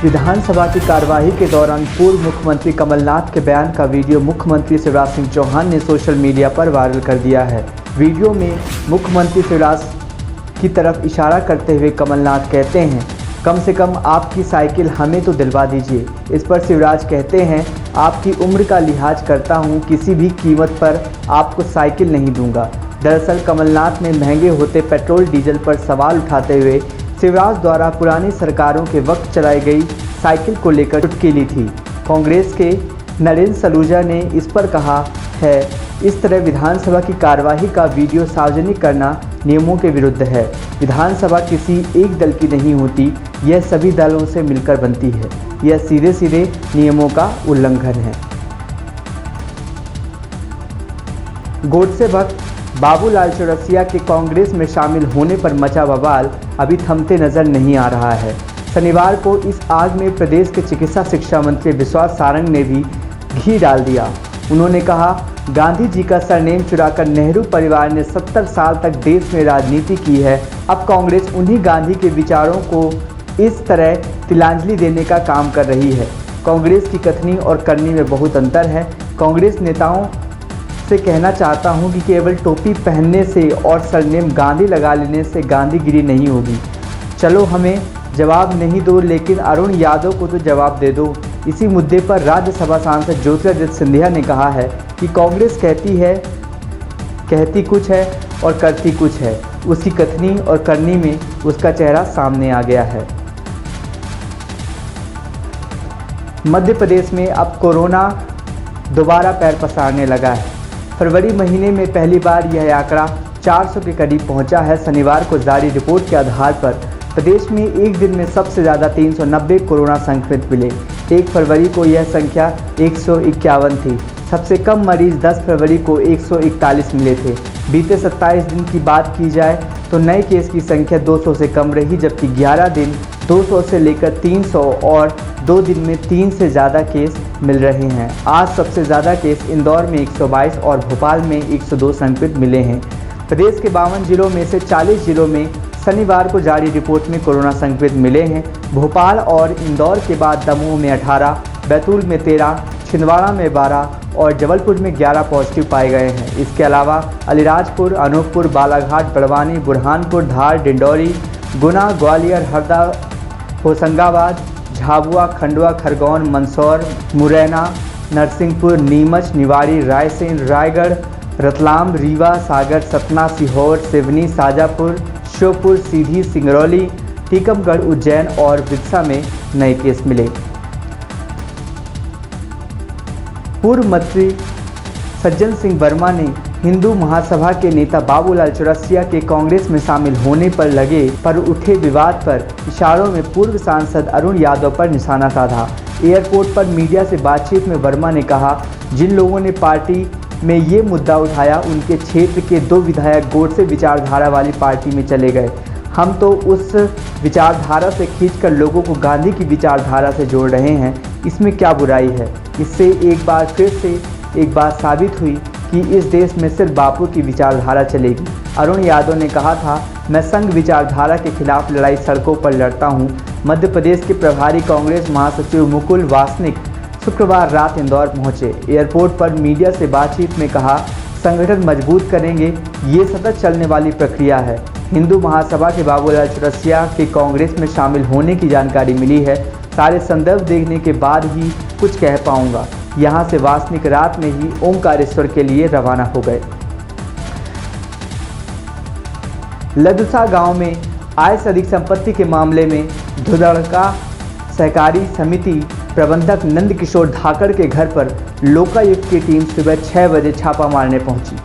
विधानसभा की कार्यवाही के दौरान पूर्व मुख्यमंत्री कमलनाथ के बयान का वीडियो मुख्यमंत्री शिवराज सिंह चौहान ने सोशल मीडिया पर वायरल कर दिया है। वीडियो में मुख्यमंत्री शिवराज की तरफ इशारा करते हुए कमलनाथ कहते हैं, कम से कम आपकी साइकिल हमें तो दिलवा दीजिए। इस पर शिवराज कहते हैं, आपकी उम्र का लिहाज करता हूं, किसी भी कीमत पर आपको साइकिल नहीं दूंगा। दरअसल कमलनाथ ने महंगे होते पेट्रोल डीजल पर सवाल उठाते हुए शिवराज द्वारा पुरानी सरकारों के वक्त चलाई गई साइकिल को लेकर चुटकी ली थी। कांग्रेस के नरेंद्र सलूजा ने इस पर कहा है, इस तरह विधानसभा की कार्यवाही का वीडियो सार्वजनिक करना नियमों के विरुद्ध है। विधानसभा किसी एक दल की नहीं होती, यह सभी दलों से मिलकर बनती है। यह सीधे सीधे नियमों का उल्लंघन है। गोडसे भक्त बाबूलाल चौरसिया के कांग्रेस में शामिल होने पर मचा बवाल अभी थमते नजर नहीं आ रहा है। शनिवार को इस आग में प्रदेश के चिकित्सा शिक्षा मंत्री विश्वास सारंग ने भी घी डाल दिया। उन्होंने कहा, गांधी जी का सरनेम चुराकर नेहरू परिवार ने 70 साल तक देश में राजनीति की है। अब कांग्रेस उन्हीं गांधी के विचारों को इस तरह तिलांजलि देने का काम कर रही है। कांग्रेस की कथनी और करनी में बहुत अंतर है। कांग्रेस नेताओं से कहना चाहता हूं कि केवल टोपी पहनने से और सरनेम गांधी लगा लेने से गांधीगिरी नहीं होगी। चलो हमें जवाब नहीं दो, लेकिन अरुण यादव को तो जवाब दे दो। इसी मुद्दे पर राज्यसभा सांसद ज्योतिरादित्य सिंधिया ने कहा है कि कांग्रेस कहती कुछ है और करती कुछ है। उसकी कथनी और करनी में उसका चेहरा सामने आ गया है। मध्य प्रदेश में अब कोरोना दोबारा पैर पसारने लगा है। फरवरी महीने में पहली बार यह आंकड़ा 400 के करीब पहुंचा है। शनिवार को जारी रिपोर्ट के आधार पर प्रदेश में एक दिन में सबसे ज़्यादा 390 कोरोना संक्रमित मिले। 1 फरवरी को यह संख्या 151 थी। सबसे कम मरीज 10 फरवरी को 141 मिले थे। बीते 27 दिन की बात की जाए तो नए केस की संख्या 200 से कम रही, जबकि 11 दिन 200 से लेकर 300 और 2 दिन में 3 से ज़्यादा केस मिल रहे हैं। आज सबसे ज़्यादा केस इंदौर में 122 और भोपाल में 102 संक्रमित मिले हैं। प्रदेश के 52 जिलों में से 40 जिलों में शनिवार को जारी रिपोर्ट में कोरोना संक्रमित मिले हैं। भोपाल और इंदौर के बाद दमोह में 18, बैतूल में 13, छिंदवाड़ा में 12 और जबलपुर में 11 पॉजिटिव पाए गए हैं। इसके अलावा अलीराजपुर, अनूपपुर, बालाघाट, बड़वानी, बुरहानपुर, धार, डिंडौरी, गुना, ग्वालियर, हरदा, होशंगाबाद, झाबुआ, खंडवा, खरगोन, मंदसौर, मुरैना, नरसिंहपुर, नीमच, निवाड़ी, रायसेन, रायगढ़, रतलाम, रीवा, सागर, सतना, सीहोर, सिवनी, शाजापुर, श्योपुर, सीधी, सिंगरौली, टीकमगढ़, उज्जैन और विदिशा में नए केस मिले। पूर्व मंत्री सज्जन सिंह वर्मा ने हिंदू महासभा के नेता बाबूलाल चौरसिया के कांग्रेस में शामिल होने पर उठे विवाद पर इशारों में पूर्व सांसद अरुण यादव पर निशाना साधा। एयरपोर्ट पर मीडिया से बातचीत में वर्मा ने कहा, जिन लोगों ने पार्टी में ये मुद्दा उठाया उनके क्षेत्र के 2 विधायक गोडसे विचारधारा वाली पार्टी में चले गए। हम तो उस विचारधारा से खींचकर लोगों को गांधी की विचारधारा से जोड़ रहे हैं। इसमें क्या बुराई है? इससे एक बार साबित हुई कि इस देश में सिर्फ बापू की विचारधारा चलेगी। अरुण यादव ने कहा था, मैं संघ विचारधारा के खिलाफ लड़ाई सड़कों पर लड़ता हूं। मध्य प्रदेश के प्रभारी कांग्रेस महासचिव मुकुल वासनिक शुक्रवार रात इंदौर पहुंचे। एयरपोर्ट पर मीडिया से बातचीत में कहा, संगठन मजबूत करेंगे, ये सतत चलने वाली प्रक्रिया है। हिंदू महासभा के बाबूलाल चौरसिया के कांग्रेस में शामिल होने की जानकारी मिली है। सारे संदर्भ देखने के बाद ही कुछ कह पाऊंगा। यहां से वासनिक रात में ही ओमकारेश्वर के लिए रवाना हो गए। लदुसा गांव में आय से अधिक संपत्ति के मामले में धुधड़का सहकारी समिति प्रबंधक नंद किशोर धाकड़ के घर पर लोकायुक्त की टीम सुबह 6 बजे छापा मारने पहुंची।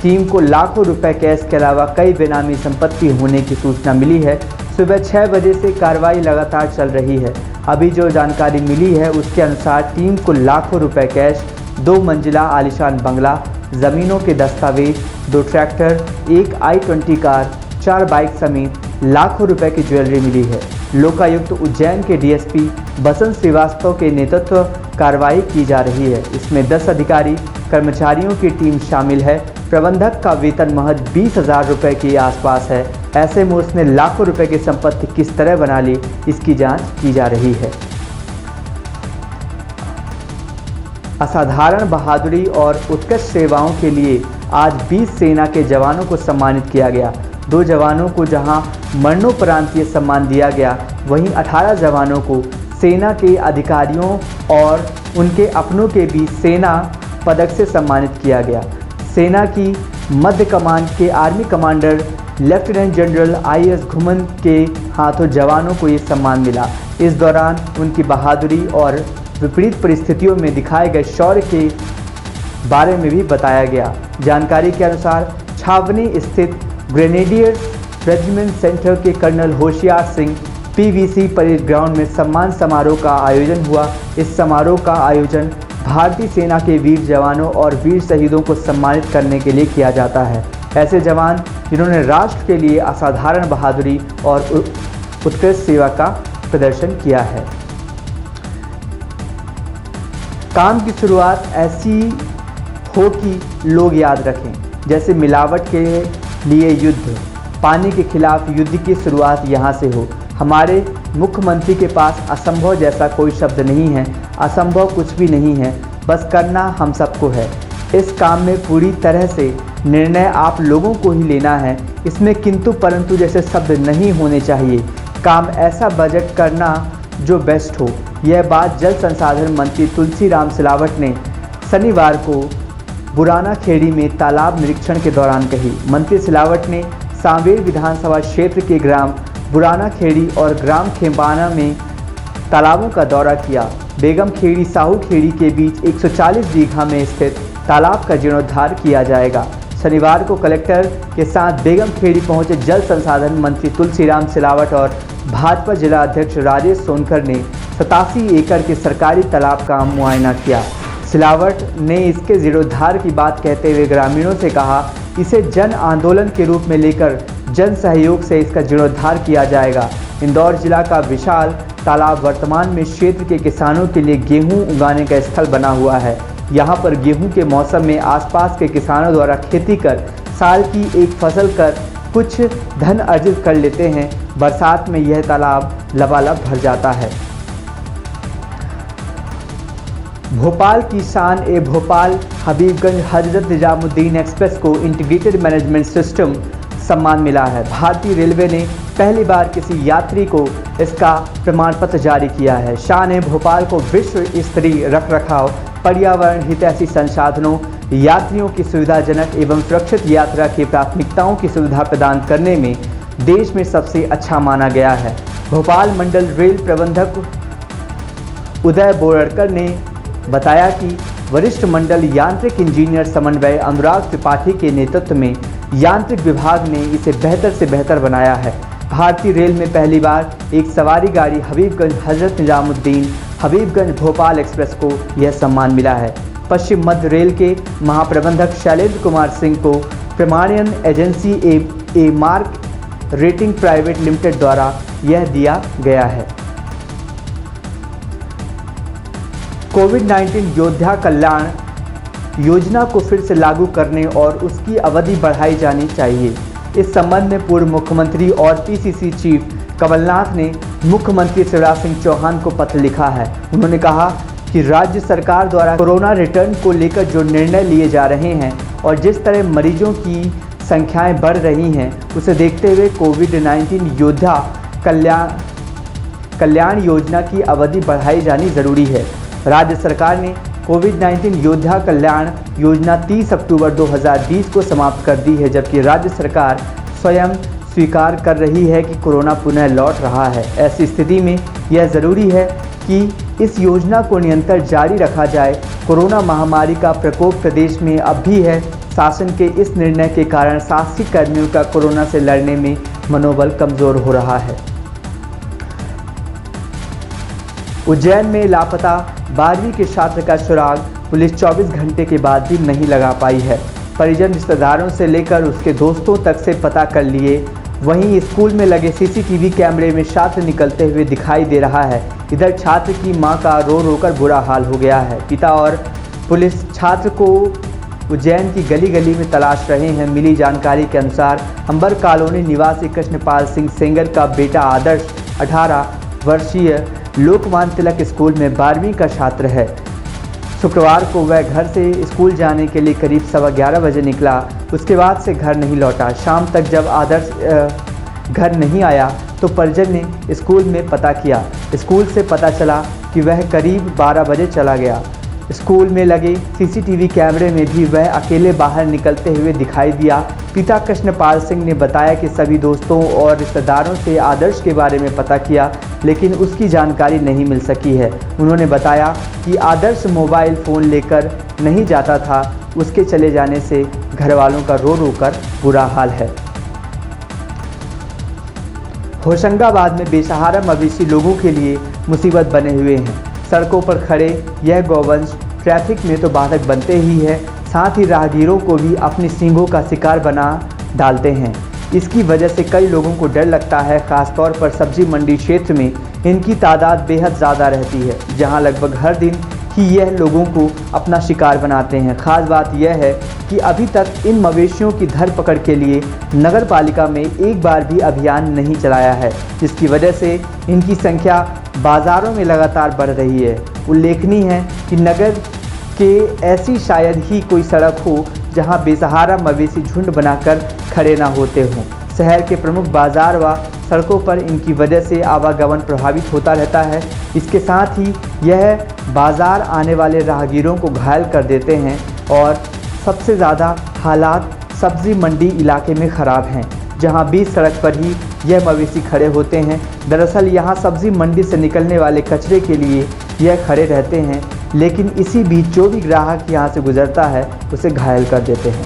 टीम को लाखों रुपए कैश के अलावा कई बेनामी संपत्ति होने की सूचना मिली है। सुबह 6 बजे से कार्रवाई लगातार चल रही है। अभी जो जानकारी मिली है उसके अनुसार टीम को लाखों रुपए कैश, 2 मंजिला आलीशान बंगला, ज़मीनों के दस्तावेज, 2 ट्रैक्टर, एक i20 कार, 4 बाइक समेत लाखों रुपए की ज्वेलरी मिली है। लोकायुक्त उज्जैन के डीएसपी बसंत श्रीवास्तव के नेतृत्व कार्रवाई की जा रही है। इसमें 10 अधिकारी कर्मचारियों की टीम शामिल है। प्रबंधक का वेतन महज 20,000 रुपये के आसपास है। ऐसे में उसने लाखों रुपए की संपत्ति किस तरह बना ली, इसकी जांच की जा रही है। असाधारण बहादुरी और उत्कृष्ट सेवाओं के लिए आज 20 सेना के जवानों को सम्मानित किया गया। 2 जवानों को जहां मरणोपरांत ये सम्मान दिया गया, वहीं 18 जवानों को सेना के अधिकारियों और उनके अपनों के बीच सेना पदक से सम्मानित किया गया। सेना की मध्य कमान के army commander lieutenant general IAS घुमन के हाथों जवानों को ये सम्मान मिला। इस दौरान उनकी बहादुरी और विपरीत परिस्थितियों में दिखाए गए शौर्य के बारे में भी बताया गया। जानकारी के अनुसार छावनी स्थित ग्रेनेडियर्स रेजिमेंट सेंटर के colonel Hoshiyar Singh PVC parade ground में सम्मान समारोह का आयोजन हुआ। इस समारोह का आयोजन भारतीय सेना के वीर जवानों और वीर शहीदों को सम्मानित करने के लिए किया जाता है। ऐसे जवान जिन्होंने राष्ट्र के लिए असाधारण बहादुरी और उत्कृष्ट सेवा का प्रदर्शन किया है। काम की शुरुआत ऐसी हो कि लोग याद रखें, जैसे मिलावट के लिए युद्ध, पानी के खिलाफ युद्ध की शुरुआत यहाँ से हो। हमारे मुख्यमंत्री के पास असंभव जैसा कोई शब्द नहीं है। असंभव कुछ भी नहीं है, बस करना हम सबको है। इस काम में पूरी तरह से निर्णय आप लोगों को ही लेना है। इसमें किंतु परंतु जैसे शब्द नहीं होने चाहिए। काम ऐसा बजट करना जो बेस्ट हो। यह बात जल संसाधन मंत्री तुलसीराम सिलावट ने शनिवार को बुराना खेड़ी में तालाब निरीक्षण के दौरान कही। मंत्री सिलावट ने सांवेर विधानसभा क्षेत्र के ग्राम बुराना खेड़ी और ग्राम खेम्बाना में तालाबों का दौरा किया। बेगम खेड़ी साहू खेड़ी के बीच 140 बीघा में स्थित तालाब का जीर्णोद्धार किया जाएगा। शनिवार को कलेक्टर के साथ बेगम खेड़ी पहुंचे जल संसाधन मंत्री तुलसीराम सिलावट और भाजपा जिला अध्यक्ष राजेश सोनकर ने 87 एकड़ के सरकारी तालाब का मुआयना किया। सिलावट ने इसके जीर्णोद्धार की बात कहते हुए ग्रामीणों से कहा, इसे जन आंदोलन के रूप में लेकर जन सहयोग से इसका जीर्णोद्धार किया जाएगा। इंदौर जिला का विशाल तालाब वर्तमान में क्षेत्र के किसानों के लिए गेहूं उगाने का स्थल बना हुआ है। यहाँ पर गेहूं के मौसम में आसपास के किसानों द्वारा खेती कर साल की एक फसल कर कुछ धन अर्जित कर लेते हैं। बरसात में यह तालाब लबालब भर जाता है। भोपाल की शान ए भोपाल हबीबगंज हजरत निजामुद्दीन एक्सप्रेस को इंटीग्रेटेड मैनेजमेंट सिस्टम सम्मान मिला है। भारतीय रेलवे ने पहली बार किसी यात्री को इसका प्रमाण पत्र जारी किया है। शान ए भोपाल को विश्व स्तरीय रखरखाव, पर्यावरण हितैषी संसाधनों, यात्रियों की सुविधाजनक एवं सुरक्षित यात्रा की प्राथमिकताओं की सुविधा प्रदान करने में देश में सबसे अच्छा माना गया है। भोपाल मंडल रेल प्रबंधक उदय बोरड़कर ने बताया कि वरिष्ठ मंडल यांत्रिक इंजीनियर समन्वय अनुराग त्रिपाठी के नेतृत्व में यांत्रिक विभाग ने इसे बेहतर से बेहतर बनाया है। भारतीय रेल में पहली बार एक सवारी गाड़ी हबीबगंज हजरत निजामुद्दीन हबीबगंज भोपाल एक्सप्रेस को यह सम्मान मिला है। पश्चिम मध्य रेल के महाप्रबंधक शैलेंद्र कुमार सिंह को प्रमाणन agency A mark rating private limited द्वारा यह दिया गया है। कोविड-19 योद्धा कल्याण योजना को फिर से लागू करने और उसकी अवधि बढ़ाई जानी चाहिए। इस संबंध में पूर्व मुख्यमंत्री और PCC चीफ कमलनाथ ने मुख्यमंत्री शिवराज सिंह चौहान को पत्र लिखा है। उन्होंने कहा कि राज्य सरकार द्वारा कोरोना रिटर्न को लेकर जो निर्णय लिए जा रहे हैं और जिस तरह मरीजों की संख्याएं बढ़ रही हैं, उसे देखते हुए कोविड-19 योद्धा कल्याण योजना की अवधि बढ़ाई जानी जरूरी है। राज्य सरकार ने कोविड-19 योद्धा कल्याण योजना 30 अक्टूबर 2020 को समाप्त कर दी है, जबकि राज्य सरकार स्वयं स्वीकार कर रही है कि कोरोना पुनः लौट रहा है। ऐसी स्थिति में यह ज़रूरी है कि इस योजना को निरंतर जारी रखा जाए। कोरोना महामारी का प्रकोप प्रदेश में अब भी है। शासन के इस निर्णय के कारण शासकीय कर्मियों का कोरोना से लड़ने में मनोबल कमज़ोर हो रहा है। उज्जैन में लापता 12वीं के छात्र का सुराग पुलिस 24 घंटे के बाद भी नहीं लगा पाई है। परिजन रिश्तेदारों से लेकर उसके दोस्तों तक से पता कर लिए। वहीं स्कूल में लगे CCTV कैमरे में छात्र निकलते हुए दिखाई दे रहा है। इधर छात्र की मां का रो रो कर बुरा हाल हो गया है। पिता और पुलिस छात्र को उज्जैन की गली गली में तलाश रहे हैं। मिली जानकारी के अनुसार अंबर कॉलोनी निवासी कृष्णपाल सिंह सेंगर का बेटा आदर्श 18 वर्षीय लोकमान्य तिलक स्कूल में 12वीं का छात्र है। शुक्रवार को वह घर से स्कूल जाने के लिए करीब 11:15 बजे निकला। उसके बाद से घर नहीं लौटा। शाम तक जब आदर्श घर नहीं आया तो परिजन ने स्कूल में पता किया। स्कूल से पता चला कि वह करीब 12 बजे चला गया। स्कूल में लगे सीसीटीवी कैमरे में भी वह अकेले बाहर निकलते हुए दिखाई दिया। पिता कृष्णपाल सिंह ने बताया कि सभी दोस्तों और रिश्तेदारों से आदर्श के बारे में पता किया, लेकिन उसकी जानकारी नहीं मिल सकी है। उन्होंने बताया कि आदर्श मोबाइल फ़ोन लेकर नहीं जाता था। उसके चले जाने से घर वालों का रो रो कर बुरा हाल है। होशंगाबाद में बेसहारा मवेशी लोगों के लिए मुसीबत बने हुए हैं। सड़कों पर खड़े यह गौवंश ट्रैफिक में तो बाधक बनते ही है, साथ ही राहगीरों को भी अपनी सींगों का शिकार बना डालते हैं। इसकी वजह से कई लोगों को डर लगता है। खासतौर पर सब्जी मंडी क्षेत्र में इनकी तादाद बेहद ज़्यादा रहती है, जहां लगभग हर दिन ही यह लोगों को अपना शिकार बनाते हैं। खास बात यह है कि अभी तक इन मवेशियों की धरपकड़ के लिए नगर पालिका में एक बार भी अभियान नहीं चलाया है, जिसकी वजह से इनकी संख्या बाज़ारों में लगातार बढ़ रही है। उल्लेखनीय है कि नगर के ऐसी शायद ही कोई सड़क हो जहां बेसहारा मवेशी झुंड बनाकर खड़े ना होते हों। शहर के प्रमुख बाज़ार व सड़कों पर इनकी वजह से आवागमन प्रभावित होता रहता है। इसके साथ ही यह बाज़ार आने वाले राहगीरों को घायल कर देते हैं और सबसे ज़्यादा हालात सब्ज़ी मंडी इलाके में ख़राब हैं, जहां बीच सड़क पर ही यह मवेशी खड़े होते हैं। दरअसल यहां सब्ज़ी मंडी से निकलने वाले कचरे के लिए यह खड़े रहते हैं, लेकिन इसी बीच जो भी ग्राहक यहां से गुजरता है उसे घायल कर देते हैं।